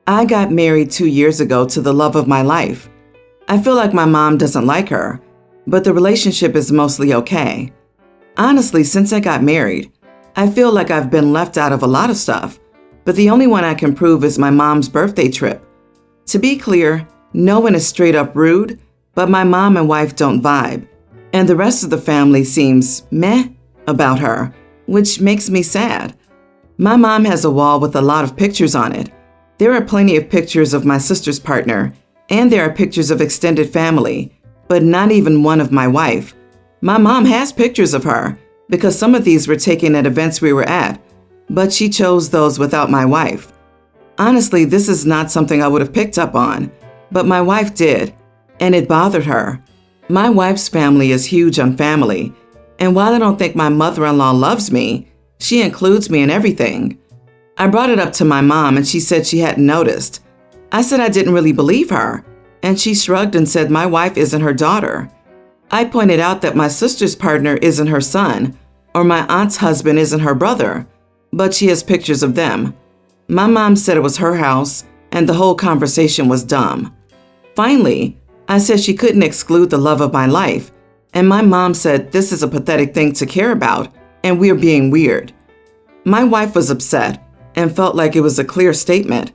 I got married 2 years ago to the love of my life. I feel like my mom doesn't like her, but the relationship is mostly okay. Honestly, since I got married, I feel like I've been left out of a lot of stuff, but the only one I can prove is my mom's birthday trip. To be clear, no one is straight up rude, but my mom and wife don't vibe, and the rest of the family seems meh about her, which makes me sad. My mom has a wall with a lot of pictures on it. There are plenty of pictures of my sister's partner, and there are pictures of extended family, but not even one of my wife. My mom has pictures of her because some of these were taken at events we were at, but she chose those without my wife. Honestly, this is not something I would have picked up on, but my wife did, and it bothered her. My wife's family is huge on family, and while I don't think my mother-in-law loves me, she includes me in everything. I brought it up to my mom and she said she hadn't noticed. I said I didn't really believe her, and she shrugged and said my wife isn't her daughter. I pointed out that my sister's partner isn't her son, or my aunt's husband isn't her brother, but she has pictures of them. My mom said it was her house, and the whole conversation was dumb. Finally, I said she couldn't exclude the love of my life, and my mom said this is a pathetic thing to care about, and we're being weird. My wife was upset and felt like it was a clear statement,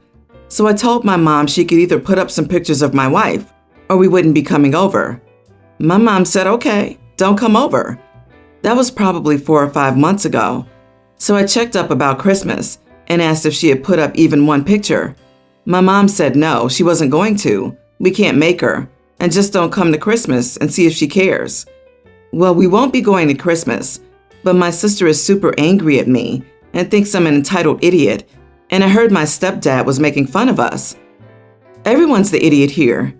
so I told my mom she could either put up some pictures of my wife, or we wouldn't be coming over. My mom said, okay, don't come over. That was probably 4 or 5 months ago. So I checked up about Christmas and asked if she had put up even one picture. My mom said no, she wasn't going to. We can't make her, and just don't come to Christmas and see if she cares. Well, we won't be going to Christmas, but my sister is super angry at me and thinks I'm an entitled idiot, and I heard my stepdad was making fun of us. Everyone's the idiot here.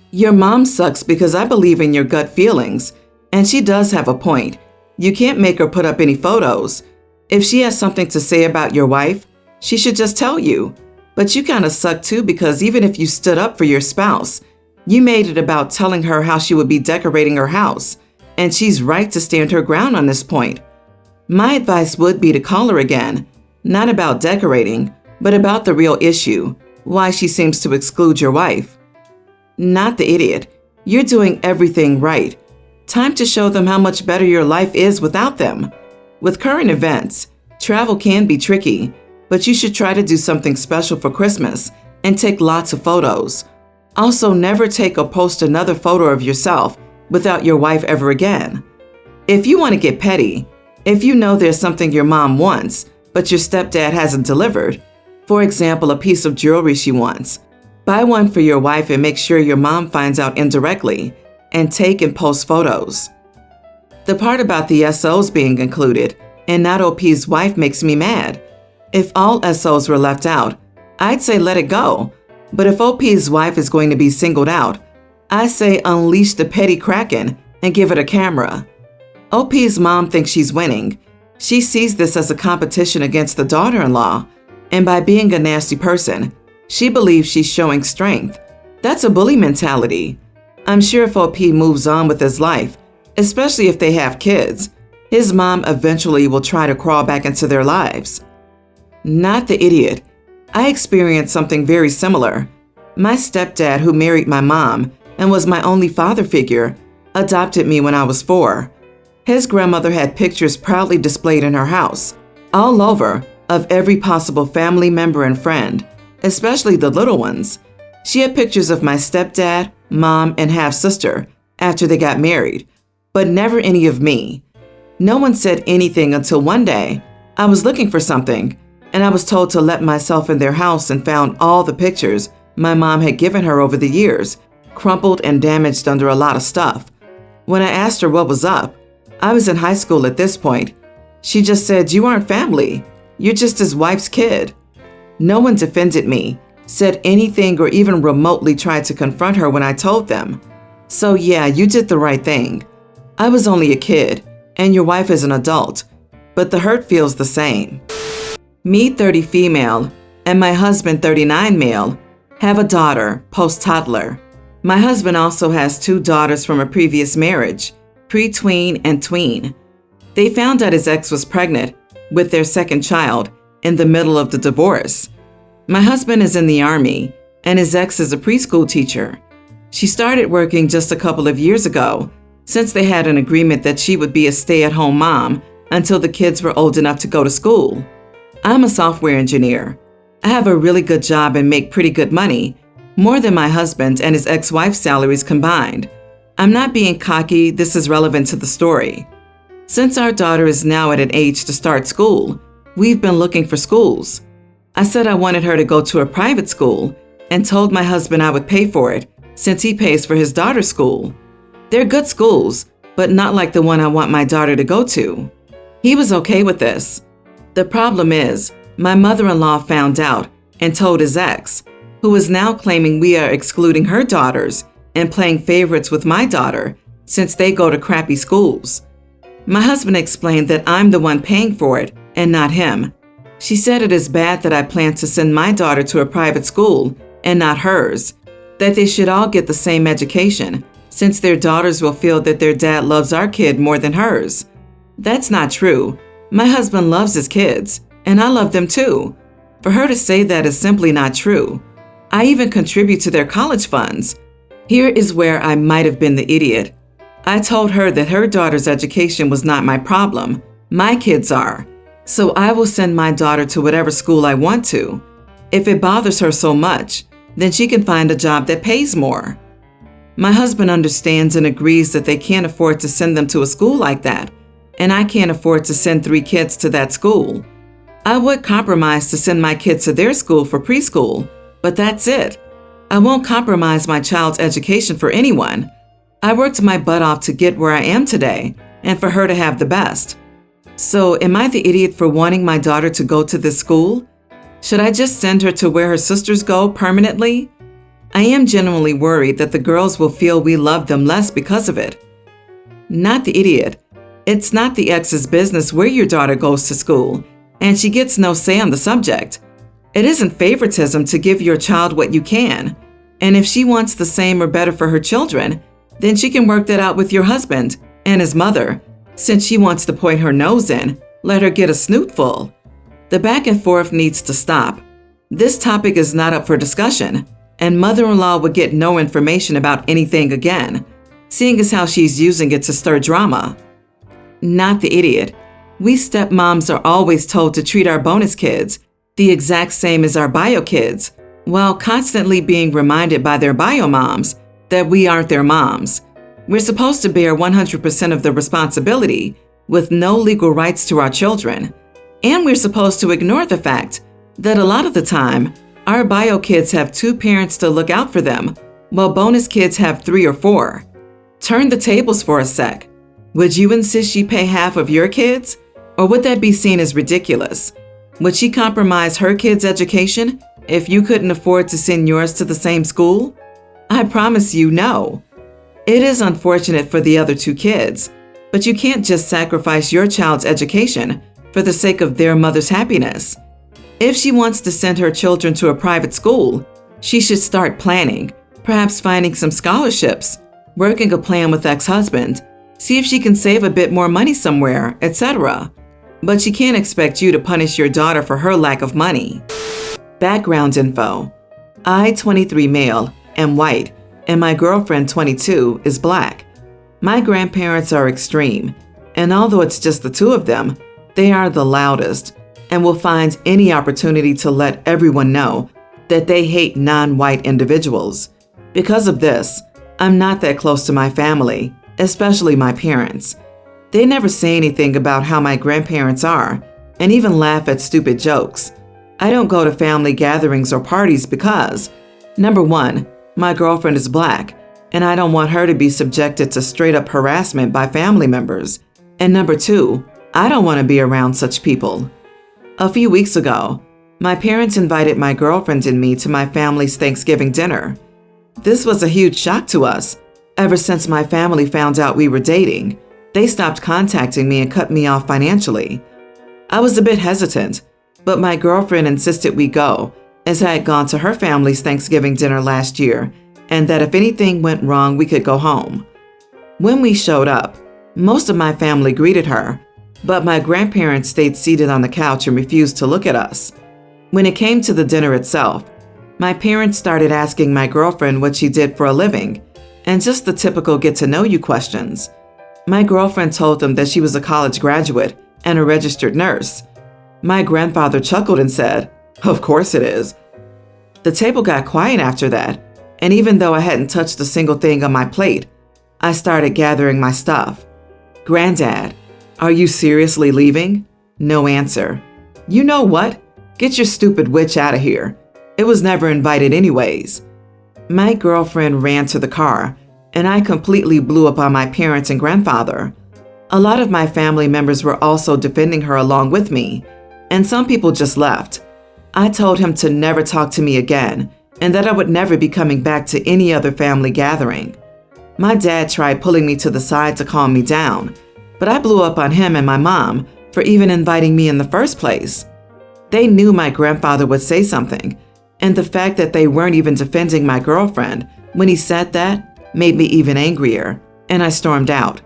Your mom sucks because I believe in your gut feelings, and she does have a point. You can't make her put up any photos. If she has something to say about your wife, she should just tell you. But you kind of suck too, because even if you stood up for your spouse, you made it about telling her how she would be decorating her house, and she's right to stand her ground on this point. My advice would be to call her again, not about decorating, but about the real issue, why she seems to exclude your wife. Not the idiot. You're doing everything right. Time to show them how much better your life is without them. With current events, travel can be tricky, but you should try to do something special for Christmas and take lots of photos. Also, never take or post another photo of yourself without your wife ever again. If you want to get petty, if you know there's something your mom wants, but your stepdad hasn't delivered, for example, a piece of jewelry she wants, buy one for your wife and make sure your mom finds out indirectly, and take and post photos. The part about the SOs being included and not OP's wife makes me mad. If all SOs were left out, I'd say let it go. But if OP's wife is going to be singled out, I say unleash the petty kraken and give it a camera. OP's mom thinks she's winning. She sees this as a competition against the daughter-in-law, and by being a nasty person, she believes she's showing strength. That's a bully mentality. I'm sure if OP moves on with his life, especially if they have kids, his mom eventually will try to crawl back into their lives. Not the idiot. I experienced something very similar. My stepdad, who married my mom and was my only father figure, adopted me when I was 4. His grandmother had pictures proudly displayed in her house, all over, of every possible family member and friend, especially the little ones. She had pictures of my stepdad, mom, and half-sister after they got married, but never any of me. No one said anything until one day I was looking for something, and I was told to let myself in their house and found all the pictures my mom had given her over the years, crumpled and damaged under a lot of stuff. When I asked her what was up, I was in high school at this point. She just said, "You aren't family. You're just his wife's kid." No one defended me, said anything, or even remotely tried to confront her when I told them. So yeah, you did the right thing. I was only a kid, and your wife is an adult, but the hurt feels the same. Me, 30 female, and my husband, 39 male, have a daughter, post-toddler. My husband also has 2 daughters from a previous marriage, pre-tween and tween. They found out his ex was pregnant with their second child in the middle of the divorce. My husband is in the Army, and his ex is a preschool teacher. She started working just a couple of years ago, since they had an agreement that she would be a stay-at-home mom until the kids were old enough to go to school. I'm a software engineer. I have a really good job and make pretty good money, more than my husband and his ex-wife's salaries combined. I'm not being cocky, this is relevant to the story. Since our daughter is now at an age to start school, we've been looking for schools. I said I wanted her to go to a private school and told my husband I would pay for it since he pays for his daughter's school. They're good schools, but not like the one I want my daughter to go to. He was okay with this. The problem is, my mother-in-law found out and told his ex, who is now claiming we are excluding her daughters and playing favorites with my daughter since they go to crappy schools. My husband explained that I'm the one paying for it and not him. She said it is bad that I plan to send my daughter to a private school and not hers, that they should all get the same education since their daughters will feel that their dad loves our kid more than hers. That's not true. My husband loves his kids, and I love them too. For her to say that is simply not true. I even contribute to their college funds. Here is where I might have been the idiot. I told her that her daughter's education was not my problem. My kids are. So I will send my daughter to whatever school I want to. If it bothers her so much, then she can find a job that pays more. My husband understands and agrees that they can't afford to send them to a school like that, and I can't afford to send 3 kids to that school. I would compromise to send my kids to their school for preschool, but that's it. I won't compromise my child's education for anyone. I worked my butt off to get where I am today, and for her to have the best. So am I the idiot for wanting my daughter to go to this school? Should I just send her to where her sisters go permanently? I am genuinely worried that the girls will feel we love them less because of it. Not the idiot. It's not the ex's business where your daughter goes to school, and she gets no say on the subject. It isn't favoritism to give your child what you can, and if she wants the same or better for her children, then she can work that out with your husband and his mother. Since she wants to point her nose in, let her get a snootful. The back and forth needs to stop. This topic is not up for discussion, and mother-in-law would get no information about anything again, seeing as how she's using it to stir drama. Not the idiot. We stepmoms are always told to treat our bonus kids the exact same as our bio kids, while constantly being reminded by their bio moms that we aren't their moms. We're supposed to bear 100% of the responsibility with no legal rights to our children. And we're supposed to ignore the fact that a lot of the time, our bio kids have 2 parents to look out for them, while bonus kids have 3 or 4. Turn the tables for a sec. Would you insist she pay half of your kids? Or would that be seen as ridiculous? Would she compromise her kids' education if you couldn't afford to send yours to the same school? I promise you no. It is unfortunate for the other 2 kids, but you can't just sacrifice your child's education for the sake of their mother's happiness. If she wants to send her children to a private school, she should start planning, perhaps finding some scholarships, working a plan with ex-husband, see if she can save a bit more money somewhere, etc. But she can't expect you to punish your daughter for her lack of money. Background info. I, 23 male, am white, and my girlfriend, 22, is black. My grandparents are extreme, and although it's just the 2 of them, they are the loudest and will find any opportunity to let everyone know that they hate non-white individuals. Because of this, I'm not that close to my family, especially my parents. They never say anything about how my grandparents are, and even laugh at stupid jokes. I don't go to family gatherings or parties because, number 1, my girlfriend is black, and I don't want her to be subjected to straight-up harassment by family members. And number 2, I don't want to be around such people. A few weeks ago, my parents invited my girlfriend and me to my family's Thanksgiving dinner. This was a huge shock to us. Ever since my family found out we were dating, they stopped contacting me and cut me off financially. I was a bit hesitant, but my girlfriend insisted we go, as I had gone to her family's Thanksgiving dinner last year, and that if anything went wrong, we could go home. When we showed up, most of my family greeted her, but my grandparents stayed seated on the couch and refused to look at us. When it came to the dinner itself, my parents started asking my girlfriend what she did for a living, and just the typical get-to-know-you questions. My girlfriend told them that she was a college graduate and a registered nurse. My grandfather chuckled and said, "Of course it is." The table got quiet after that, and even though I hadn't touched a single thing on my plate, I started gathering my stuff. "Granddad, are you seriously leaving?" No answer. "You know what? Get your stupid witch out of here. It was never invited anyways." My girlfriend ran to the car, and I completely blew up on my parents and grandfather. A lot of my family members were also defending her along with me, and some people just left. I told him to never talk to me again, and that I would never be coming back to any other family gathering. My dad tried pulling me to the side to calm me down, but I blew up on him and my mom for even inviting me in the first place. They knew my grandfather would say something, and the fact that they weren't even defending my girlfriend when he said that made me even angrier, and I stormed out.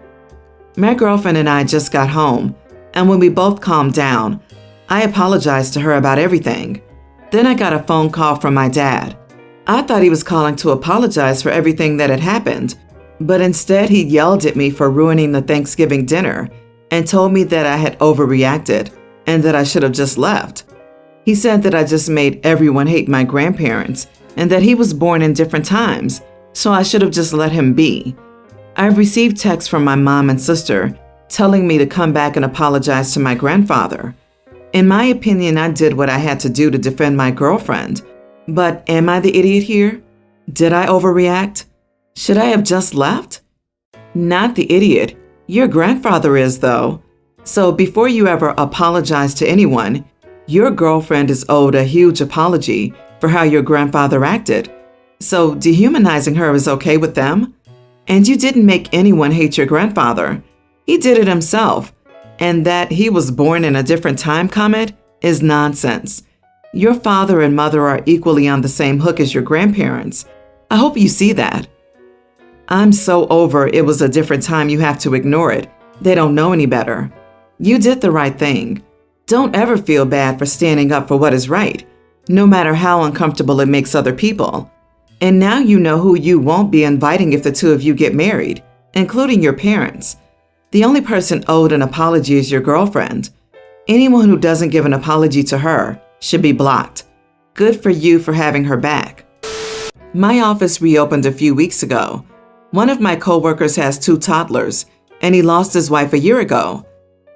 My girlfriend and I just got home, and when we both calmed down, I apologized to her about everything. Then I got a phone call from my dad. I thought he was calling to apologize for everything that had happened, but instead he yelled at me for ruining the Thanksgiving dinner and told me that I had overreacted and that I should have just left. He said that I just made everyone hate my grandparents and that he was born in different times, so I should have just let him be. I've received texts from my mom and sister telling me to come back and apologize to my grandfather. In my opinion, I did what I had to do to defend my girlfriend. But am I the idiot here? Did I overreact? Should I have just left? Not the idiot. Your grandfather is, though. So before you ever apologize to anyone, your girlfriend is owed a huge apology for how your grandfather acted. So dehumanizing her is okay with them? And you didn't make anyone hate your grandfather. He did it himself. And that he was born in a different time comment is nonsense. Your father and mother are equally on the same hook as your grandparents. I hope you see that. I'm so over it was a different time you have to ignore it. They don't know any better. You did the right thing. Don't ever feel bad for standing up for what is right, no matter how uncomfortable it makes other people. And now you know who you won't be inviting if the two of you get married, including your parents. The only person owed an apology is your girlfriend. Anyone who doesn't give an apology to her should be blocked. Good for you for having her back. My office reopened a few weeks ago. One of my coworkers has 2 toddlers, and he lost his wife a year ago.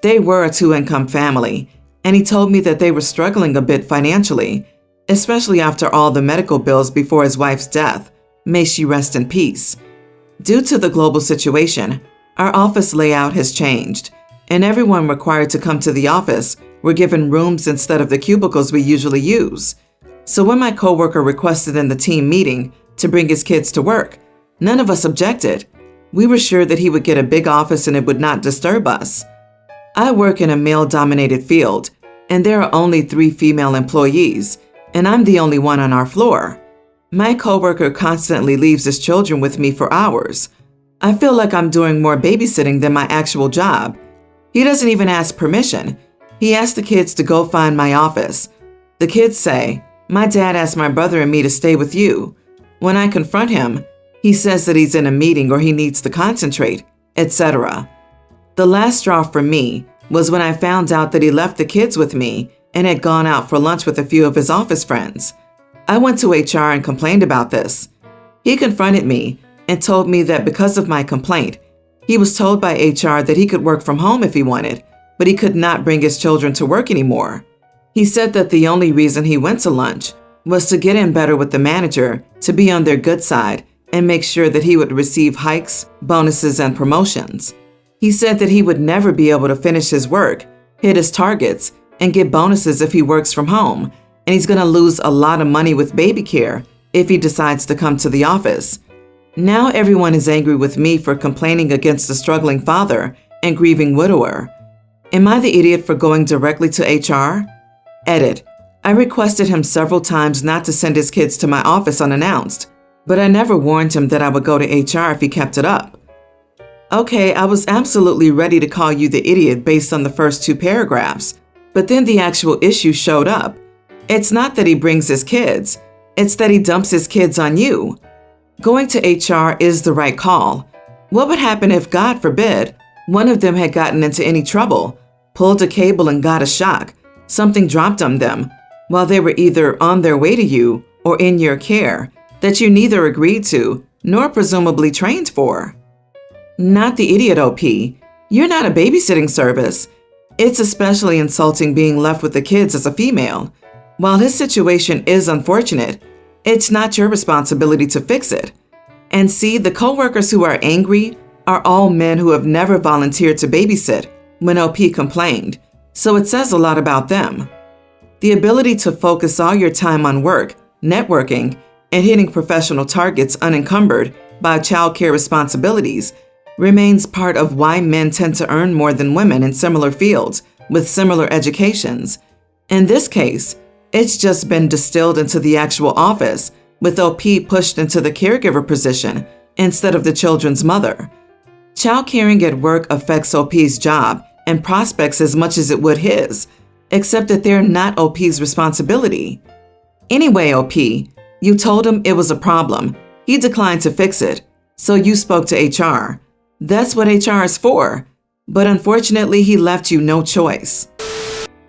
They were a 2-income family, and he told me that they were struggling a bit financially, especially after all the medical bills before his wife's death. May she rest in peace. Due to the global situation, our office layout has changed, and everyone required to come to the office were given rooms instead of the cubicles we usually use. So when my coworker requested in the team meeting to bring his kids to work, none of us objected. We were sure that he would get a big office and it would not disturb us. I work in a male-dominated field, and there are only 3 female employees, and I'm the only one on our floor. My coworker constantly leaves his children with me for hours. I feel like I'm doing more babysitting than my actual job. He doesn't even ask permission. He asks the kids to go find my office. The kids say, "My dad asked my brother and me to stay with you." When I confront him, he says that he's in a meeting or he needs to concentrate, etc. The last straw for me was when I found out that he left the kids with me and had gone out for lunch with a few of his office friends. I went to HR and complained about this. He confronted me and told me that because of my complaint, he was told by HR that he could work from home if he wanted, but he could not bring his children to work anymore. He said that the only reason he went to lunch was to get in better with the manager, to be on their good side, and make sure that he would receive hikes, bonuses, and promotions. He said that he would never be able to finish his work, hit his targets, and get bonuses if he works from home, and he's going to lose a lot of money with baby care if he decides to come to the office. Now everyone is angry with me for complaining against a struggling father and grieving widower. Am I the idiot for going directly to HR? Edit. I requested him several times not to send his kids to my office unannounced, but I never warned him that I would go to HR if he kept it up. Okay, I was absolutely ready to call you the idiot based on the first 2 paragraphs, but then the actual issue showed up, It's not that he brings his kids, it's that he dumps his kids on you. Going to HR is the right call. What would happen if, God forbid, one of them had gotten into any trouble, pulled a cable and got a shock, something dropped on them, while they were either on their way to you or in your care, that you neither agreed to nor presumably trained for? Not the idiot, OP. You're not a babysitting service. It's especially insulting being left with the kids as a female. While his situation is unfortunate, it's not your responsibility to fix it. And see, the coworkers who are angry are all men who have never volunteered to babysit when OP complained, so it says a lot about them. The ability to focus all your time on work, networking, and hitting professional targets unencumbered by childcare responsibilities remains part of why men tend to earn more than women in similar fields with similar educations. In this case, it's just been distilled into the actual office, with OP pushed into the caregiver position instead of the children's mother. Childcaring at work affects OP's job and prospects as much as it would his, except that they're not OP's responsibility. Anyway, OP, you told him it was a problem. He declined to fix it, so you spoke to HR. That's what HR is for, but unfortunately he left you no choice.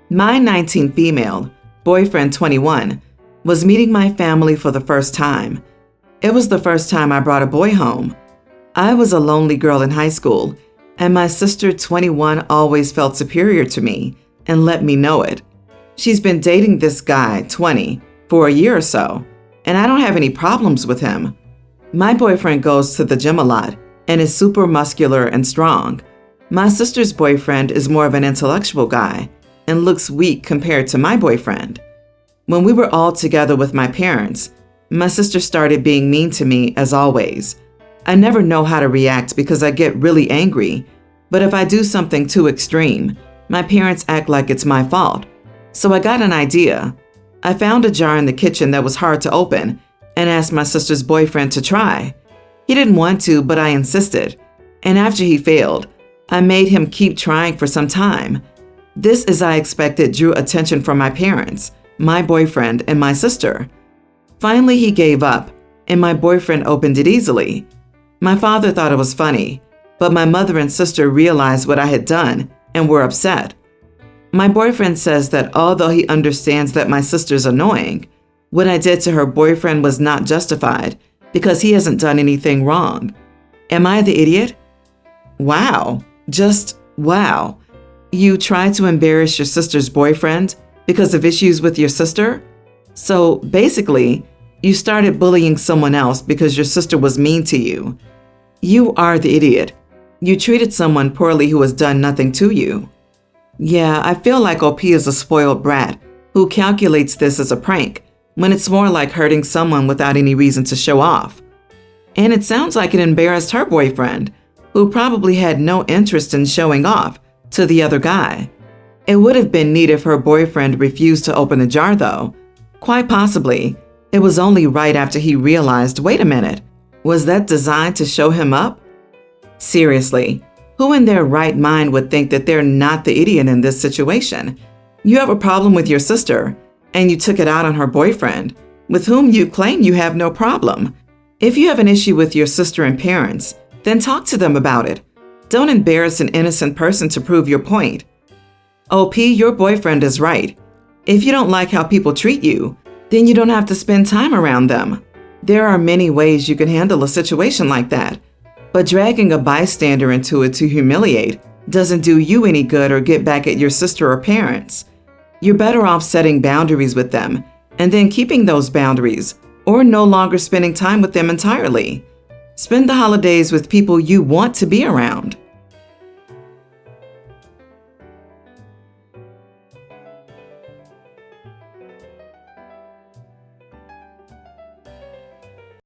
My 19 female, boyfriend 21, was meeting my family for the first time. It was the first time I brought a boy home. I was a lonely girl in high school, and my sister 21 always felt superior to me and let me know it. She's been dating this guy, 20, for a year or so, and I don't have any problems with him. My boyfriend goes to the gym a lot and is super muscular and strong. My sister's boyfriend is more of an intellectual guy and looks weak compared to my boyfriend. When we were all together with my parents, my sister started being mean to me as always. I never know how to react because I get really angry, but if I do something too extreme, my parents act like it's my fault. So I got an idea. I found a jar in the kitchen that was hard to open and asked my sister's boyfriend to try. He didn't want to, but I insisted. And after he failed, I made him keep trying for some time. This, as I expected, drew attention from my parents, my boyfriend, and my sister. Finally, he gave up, and my boyfriend opened it easily. My father thought it was funny, but my mother and sister realized what I had done and were upset. My boyfriend says that although he understands that my sister's annoying, what I did to her boyfriend was not justified because he hasn't done anything wrong. Am I the idiot? Wow. Just wow. You tried to embarrass your sister's boyfriend because of issues with your sister? So basically, you started bullying someone else because your sister was mean to you. You are the idiot. You treated someone poorly who has done nothing to you. Yeah, I feel like OP is a spoiled brat who calculates this as a prank when it's more like hurting someone without any reason to show off. And it sounds like it embarrassed her boyfriend, who probably had no interest in showing off to the other guy. It would have been neat if her boyfriend refused to open the jar though. Quite possibly, it was only right after he realized, wait a minute, was that designed to show him up? Seriously, who in their right mind would think that they're not the idiot in this situation? You have a problem with your sister, and you took it out on her boyfriend, with whom you claim you have no problem. If you have an issue with your sister and parents, then talk to them about it. Don't embarrass an innocent person to prove your point. OP, your boyfriend is right. If you don't like how people treat you, then you don't have to spend time around them. There are many ways you can handle a situation like that, but dragging a bystander into it to humiliate doesn't do you any good or get back at your sister or parents. You're better off setting boundaries with them and then keeping those boundaries, or no longer spending time with them entirely. Spend the holidays with people you want to be around.